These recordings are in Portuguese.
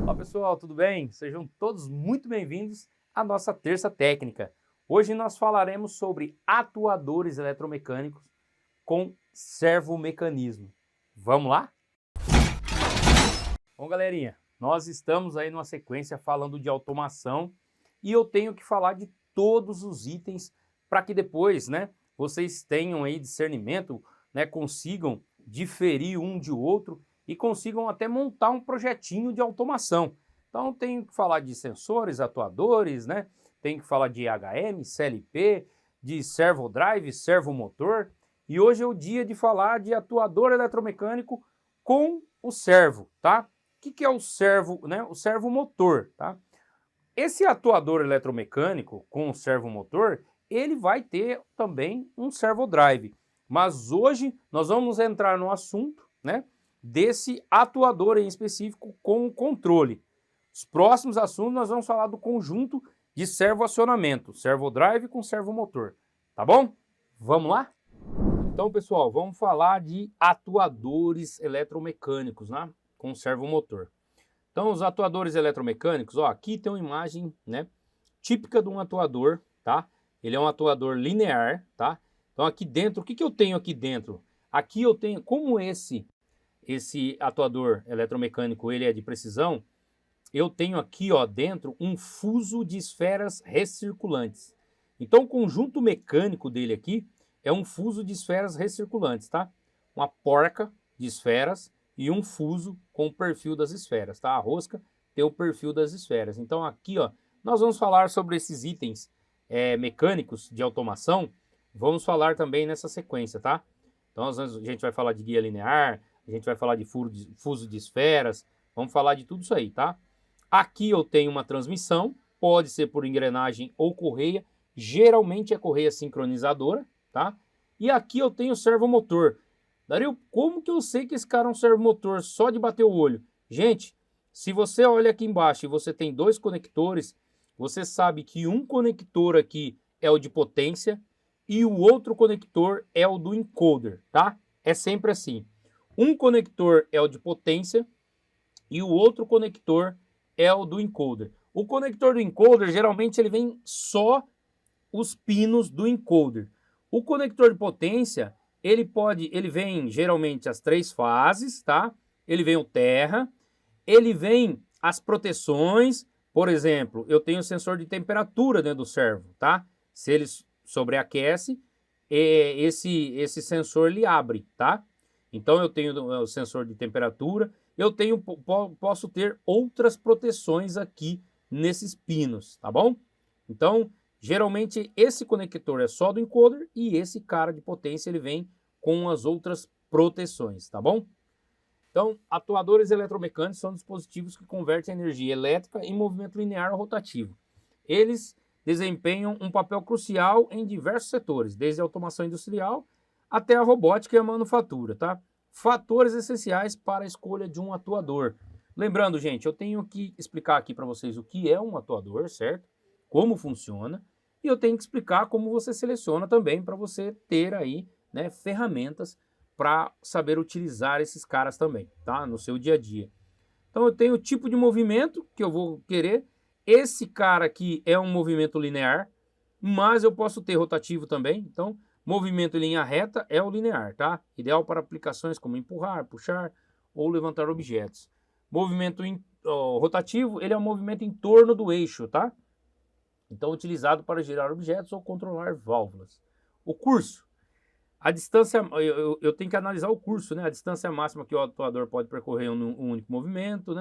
Olá pessoal, tudo bem? Sejam todos muito bem-vindos à nossa terça técnica. Hoje nós falaremos sobre atuadores eletromecânicos com servomecanismo. Vamos lá? Bom, galerinha, nós estamos aí numa sequência falando de automação e eu tenho que falar de todos os itens para que depois, vocês tenham aí discernimento, consigam diferir um de outro e consigam até montar um projetinho de automação. Então tenho que falar de sensores, atuadores, tenho que falar de HM, CLP, de servo drive, servo motor, e hoje é o dia de falar de atuador eletromecânico com o servo, tá? O que é o servo, O servo motor, tá? Esse atuador eletromecânico com o servo motor, ele vai ter também um servo drive, mas hoje nós vamos entrar no assunto, desse atuador em específico com o controle. Os próximos assuntos nós vamos falar do conjunto de servoacionamento, servo drive com servo motor, tá bom? Vamos lá? Então, pessoal, vamos falar de atuadores eletromecânicos, com servo motor. Então, os atuadores eletromecânicos, aqui tem uma imagem, típica de um atuador, tá? Ele é um atuador linear, tá? Então, aqui dentro, o que eu tenho aqui dentro? Aqui eu tenho, como esse atuador eletromecânico, ele é de precisão, eu tenho aqui, dentro um fuso de esferas recirculantes. Então, o conjunto mecânico dele aqui é um fuso de esferas recirculantes, tá? Uma porca de esferas e um fuso com o perfil das esferas, tá? A rosca tem o perfil das esferas. Então, aqui, nós vamos falar sobre esses itens mecânicos de automação. Vamos falar também nessa sequência, tá? Então, a gente vai falar de guia linear, a gente vai falar de fuso de esferas, vamos falar de tudo isso aí, tá? Aqui eu tenho uma transmissão, pode ser por engrenagem ou correia, geralmente é correia sincronizadora, tá? E aqui eu tenho o servomotor. Dario, como que eu sei que esse cara é um servomotor só de bater o olho? Gente, se você olha aqui embaixo e você tem dois conectores, você sabe que um conector aqui é o de potência e o outro conector é o do encoder, tá? É sempre assim. Um conector é o de potência e o outro conector é o do encoder. O conector do encoder, geralmente, ele vem só os pinos do encoder. O conector de potência, ele vem geralmente as 3 fases, tá? Ele vem o terra, ele vem as proteções, por exemplo, eu tenho o sensor de temperatura dentro do servo, tá? Se ele sobreaquece, esse sensor ele abre, tá? Então eu tenho o sensor de temperatura, posso ter outras proteções aqui nesses pinos, tá bom? Então, geralmente esse conector é só do encoder e esse cara de potência ele vem com as outras proteções, tá bom? Então, atuadores eletromecânicos são dispositivos que convertem energia elétrica em movimento linear ou rotativo. Eles desempenham um papel crucial em diversos setores, desde a automação industrial até a robótica e a manufatura, tá? Fatores essenciais para a escolha de um atuador. Lembrando, gente, eu tenho que explicar aqui para vocês o que é um atuador, certo? Como funciona, e eu tenho que explicar como você seleciona também para você ter aí, ferramentas para saber utilizar esses caras também, tá? No seu dia a dia. Então eu tenho o tipo de movimento que eu vou querer. Esse cara aqui é um movimento linear, mas eu posso ter rotativo também. Então, movimento em linha reta é o linear, tá? Ideal para aplicações como empurrar, puxar ou levantar objetos. Movimento rotativo, ele é um movimento em torno do eixo, tá? Então, utilizado para girar objetos ou controlar válvulas. O curso. A distância, eu tenho que analisar o curso, A distância máxima que o atuador pode percorrer em um único movimento,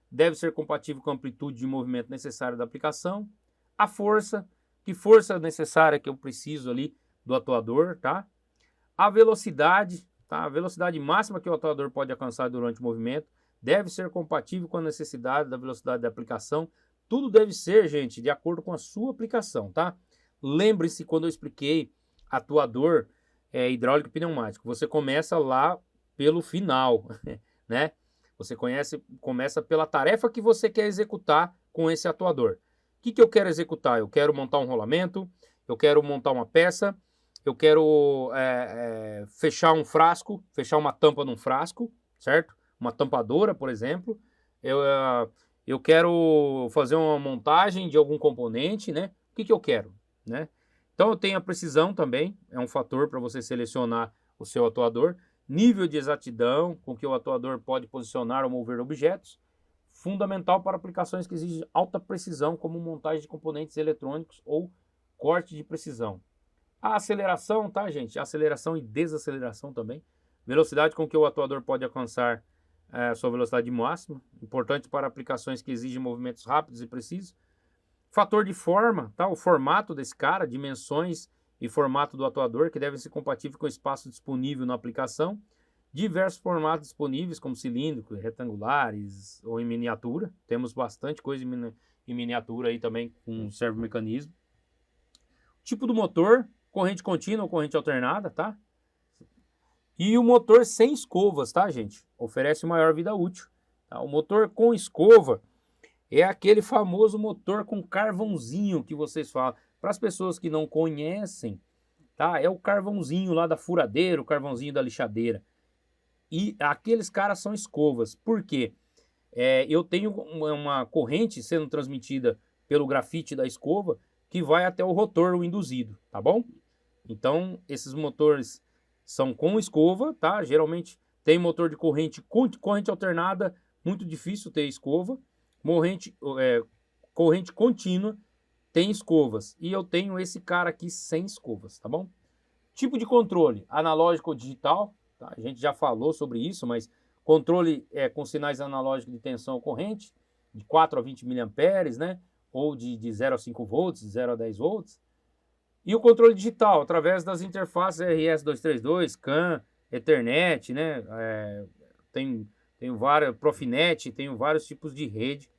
Deve ser compatível com a amplitude de movimento necessária da aplicação. A força, que força necessária que eu preciso ali do atuador, tá? A velocidade, tá? A velocidade máxima que o atuador pode alcançar durante o movimento deve ser compatível com a necessidade da velocidade da aplicação. Tudo deve ser, gente, de acordo com a sua aplicação, tá? Lembre-se quando eu expliquei atuador hidráulico e pneumático. Você começa lá pelo final, Você começa pela tarefa que você quer executar com esse atuador. O que eu quero executar? Eu quero montar um rolamento, eu quero montar uma peça, eu quero fechar um frasco, fechar uma tampa num frasco, certo? Uma tampadora, por exemplo. eu quero fazer uma montagem de algum componente, né? O que eu quero, né? Então eu tenho a precisão também, é um fator para você selecionar o seu atuador. Nível de exatidão com que o atuador pode posicionar ou mover objetos. Fundamental para aplicações que exigem alta precisão, como montagem de componentes eletrônicos ou corte de precisão. A aceleração, tá, gente? Aceleração e desaceleração também. Velocidade com que o atuador pode alcançar sua velocidade máxima. Importante para aplicações que exigem movimentos rápidos e precisos. Fator de forma, tá? O formato desse cara, dimensões e formato do atuador, que devem ser compatíveis com o espaço disponível na aplicação. Diversos formatos disponíveis, como cilíndricos, retangulares ou em miniatura. Temos bastante coisa em miniatura aí também com servomecanismo. Tipo do motor, corrente contínua ou corrente alternada, tá? E o motor sem escovas, tá, gente? Oferece maior vida útil. Tá? O motor com escova é aquele famoso motor com carvãozinho que vocês falam. Para as pessoas que não conhecem, tá? É o carvãozinho lá da furadeira, o carvãozinho da lixadeira. E aqueles caras são escovas. Por quê? Eu tenho uma corrente sendo transmitida pelo grafite da escova que vai até o rotor, o induzido, tá bom? Então, esses motores são com escova, tá? Geralmente tem motor de corrente alternada, muito difícil ter escova. Corrente contínua tem escovas. E eu tenho esse cara aqui sem escovas, tá bom? Tipo de controle, analógico ou digital. Tá? A gente já falou sobre isso, mas controle com sinais analógicos de tensão corrente, de 4 a 20 mA, né? Ou de 0 a 5 volts, de 0 a 10 volts. E o controle digital, através das interfaces RS-232, CAN, Ethernet, né? Tenho várias, Profinet, tenho vários tipos de rede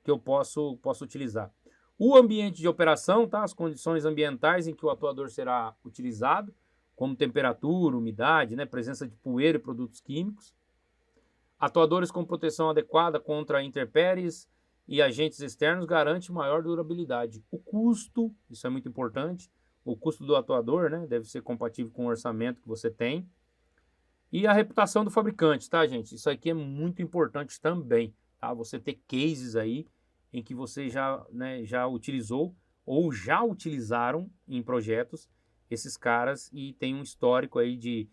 que eu posso utilizar. O ambiente de operação, tá? As condições ambientais em que o atuador será utilizado, como temperatura, umidade, né? Presença de poeira e produtos químicos. Atuadores com proteção adequada contra intempéries e agentes externos garante maior durabilidade. O custo, isso é muito importante, o custo do atuador, né? Deve ser compatível com o orçamento que você tem. E a reputação do fabricante, tá, gente? Isso aqui é muito importante também, tá? Você ter cases aí em que você já utilizou ou já utilizaram em projetos esses caras e tem um histórico aí de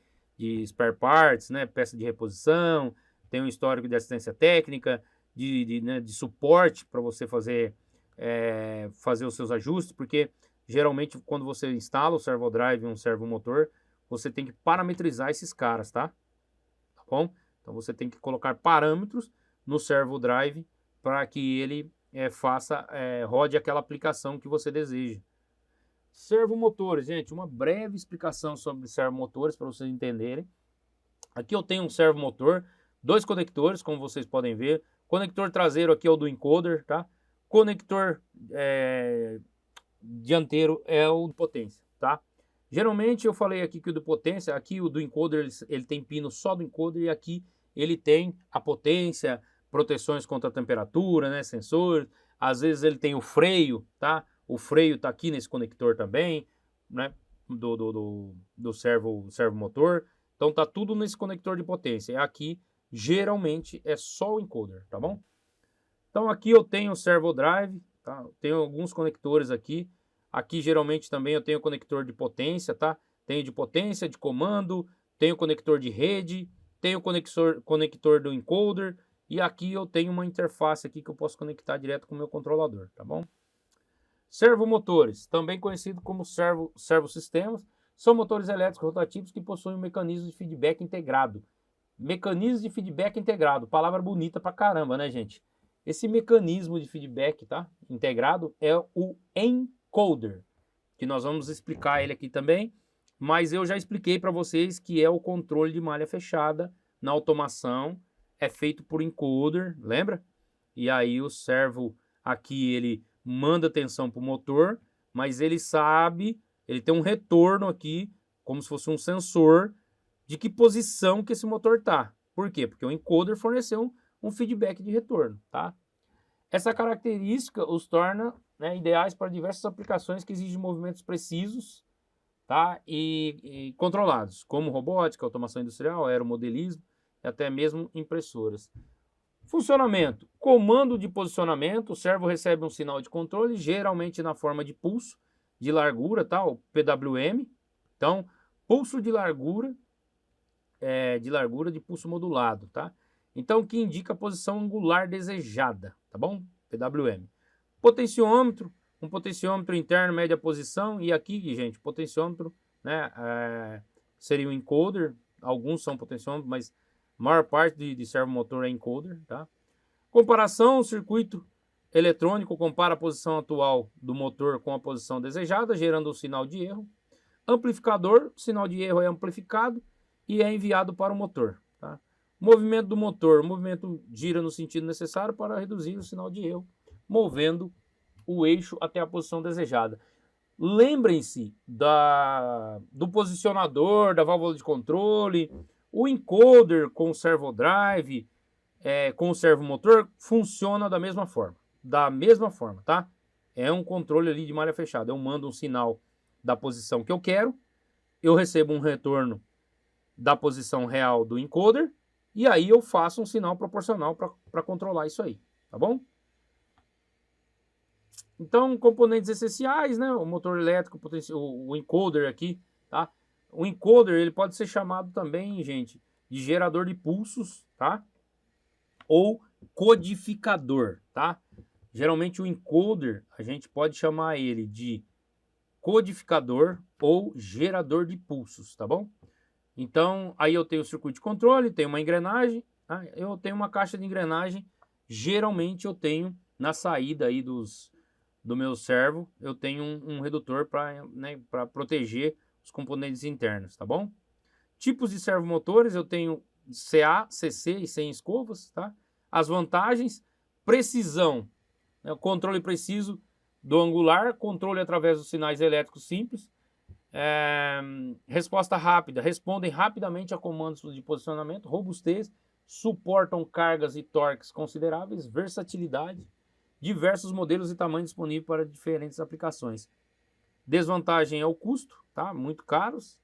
spare parts, né? Peça de reposição, tem um histórico de assistência técnica, de suporte para você fazer os seus ajustes, porque geralmente quando você instala o servodrive e um servomotor, você tem que parametrizar esses caras, tá? Tá bom? Então você tem que colocar parâmetros no servodrive para que ele rode aquela aplicação que você deseja. Servomotores, gente, uma breve explicação sobre servomotores para vocês entenderem. Aqui eu tenho um servomotor, 2 conectores, como vocês podem ver. Conector traseiro aqui é o do encoder, tá? Conector dianteiro é o de potência, tá? Geralmente eu falei aqui que o de potência, aqui o do encoder ele tem pino só do encoder e aqui ele tem a potência, proteções contra a temperatura, né, sensores. Às vezes ele tem o freio, tá? O freio tá aqui nesse conector também, né, do servomotor. Então tá tudo nesse conector de potência. Aqui geralmente é só o encoder, tá bom? Então aqui eu tenho o servodrive, tá? Tenho alguns conectores aqui. Aqui geralmente também eu tenho conector de potência, tá? Tenho de potência, de comando, tenho conector de rede, tenho conector do encoder e aqui eu tenho uma interface aqui que eu posso conectar direto com o meu controlador, tá bom? Servomotores, também conhecido como servosistemas, são motores elétricos rotativos que possuem um mecanismo de feedback integrado. Mecanismo de feedback integrado, palavra bonita pra caramba, né, gente? Esse mecanismo de feedback, tá, integrado é o encoder, que nós vamos explicar ele aqui também, mas eu já expliquei para vocês que é o controle de malha fechada na automação, é feito por encoder, lembra? E aí o servo aqui ele manda tensão para o motor, mas ele sabe, ele tem um retorno aqui, como se fosse um sensor, de que posição que esse motor está. Por quê? Porque o encoder forneceu um feedback de retorno, tá? Essa característica os torna, né, ideais para diversas aplicações que exigem movimentos precisos, tá? E controlados, como robótica, automação industrial, aeromodelismo e até mesmo impressoras. Funcionamento. Comando de posicionamento. O servo recebe um sinal de controle, geralmente na forma de pulso de largura, tá? O PWM. Então, pulso de largura de pulso modulado, tá? Então, que indica a posição angular desejada, tá bom? PWM. Potenciômetro, um potenciômetro interno mede a posição, e aqui, gente, potenciômetro, né, seria um encoder, alguns são potenciômetros, mas a maior parte de servomotor é encoder, tá? Comparação, o circuito eletrônico compara a posição atual do motor com a posição desejada, gerando o sinal de erro. Amplificador, o sinal de erro é amplificado e é enviado para o motor, tá? Movimento do motor, o movimento gira no sentido necessário para reduzir o sinal de erro, movendo o eixo até a posição desejada. Lembrem-se do posicionador, da válvula de controle, o encoder com o servo drive, com o servomotor, funciona da mesma forma, tá? É um controle ali de malha fechada. Eu mando um sinal da posição que eu quero, eu recebo um retorno da posição real do encoder, e aí eu faço um sinal proporcional para controlar isso aí, tá bom? Então, componentes essenciais, né? O motor elétrico, o encoder aqui, tá? O encoder, ele pode ser chamado também, gente, de gerador de pulsos, tá? Ou codificador, tá? Geralmente o encoder, a gente pode chamar ele de codificador ou gerador de pulsos, tá bom? Então, aí eu tenho o circuito de controle, tenho uma engrenagem, tá? Eu tenho uma caixa de engrenagem, geralmente eu tenho na saída aí do meu servo, eu tenho um redutor para proteger os componentes internos, tá bom? Tipos de servomotores, eu tenho CA, CC e sem escovas, tá? As vantagens, precisão, né? O controle preciso do angular, controle através dos sinais elétricos simples, resposta rápida, respondem rapidamente a comandos de posicionamento, robustez, suportam cargas e torques consideráveis, versatilidade, diversos modelos e tamanhos disponíveis para diferentes aplicações. Desvantagem é o custo, tá? Muito caros,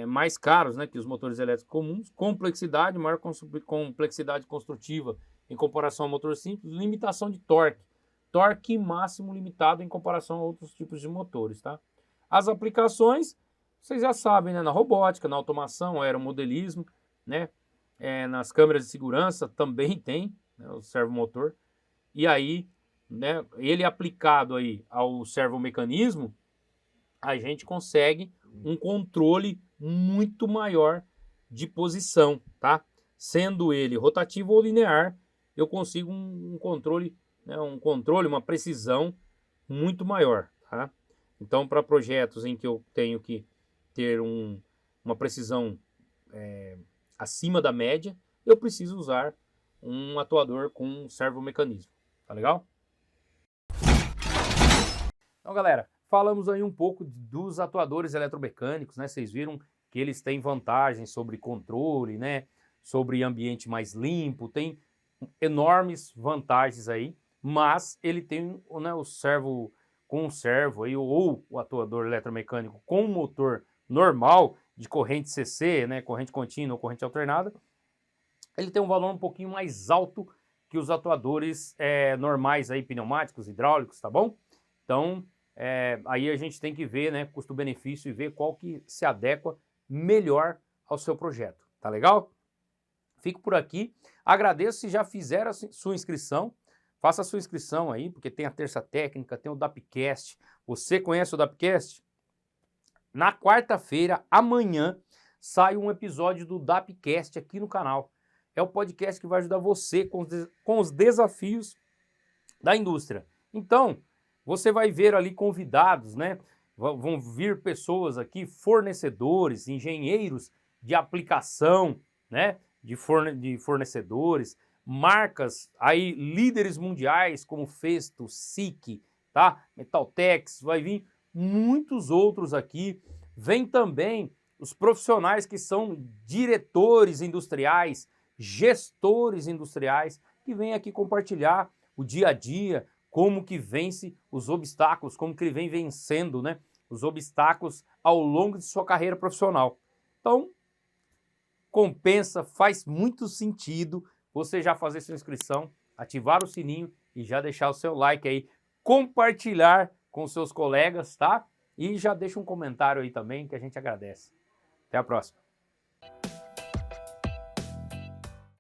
mais caros, né, que os motores elétricos comuns. Complexidade, maior complexidade construtiva em comparação ao motor simples. Limitação de torque, torque máximo limitado em comparação a outros tipos de motores, tá? As aplicações, vocês já sabem, né? Na robótica, na automação, aeromodelismo, né? Nas câmeras de segurança também tem, né, o servomotor. E aí, né, ele aplicado aí ao servomecanismo, a gente consegue um controle muito maior de posição, tá? Sendo ele rotativo ou linear, eu consigo um controle, né, uma precisão muito maior, tá? Então, para projetos em que eu tenho que ter uma precisão acima da média, eu preciso usar um atuador com servomecanismo. Tá legal? Então, galera, falamos aí um pouco dos atuadores eletromecânicos, né? Vocês viram que eles têm vantagens sobre controle, né? Sobre ambiente mais limpo, tem enormes vantagens aí, mas ele tem, né, o servo com o servo aí, ou o atuador eletromecânico com motor normal de corrente CC, né? Corrente contínua ou corrente alternada, ele tem um valor um pouquinho mais alto que os atuadores normais aí, pneumáticos, hidráulicos, tá bom? Então, aí a gente tem que ver, né, custo-benefício e ver qual que se adequa melhor ao seu projeto, tá legal? Fico por aqui, agradeço se já fizeram a sua inscrição, faça a sua inscrição aí, porque tem a terça técnica, tem o DAPcast. Você conhece o DAPcast? Na quarta-feira, amanhã, sai um episódio do DAPcast aqui no canal. É o podcast que vai ajudar você com os desafios da indústria. Então, você vai ver ali convidados, né? Vão vir pessoas aqui, fornecedores, engenheiros de aplicação, né? De fornecedores, marcas aí, líderes mundiais como Festo, SICK, tá? Metaltex, vai vir muitos outros aqui. Vem também os profissionais que são diretores industriais, gestores industriais, que vêm aqui compartilhar o dia a dia, como que vence os obstáculos, como que ele vem vencendo, né, os obstáculos ao longo de sua carreira profissional. Então, compensa, faz muito sentido você já fazer sua inscrição, ativar o sininho e já deixar o seu like aí, compartilhar com seus colegas, tá? E já deixa um comentário aí também que a gente agradece. Até a próxima.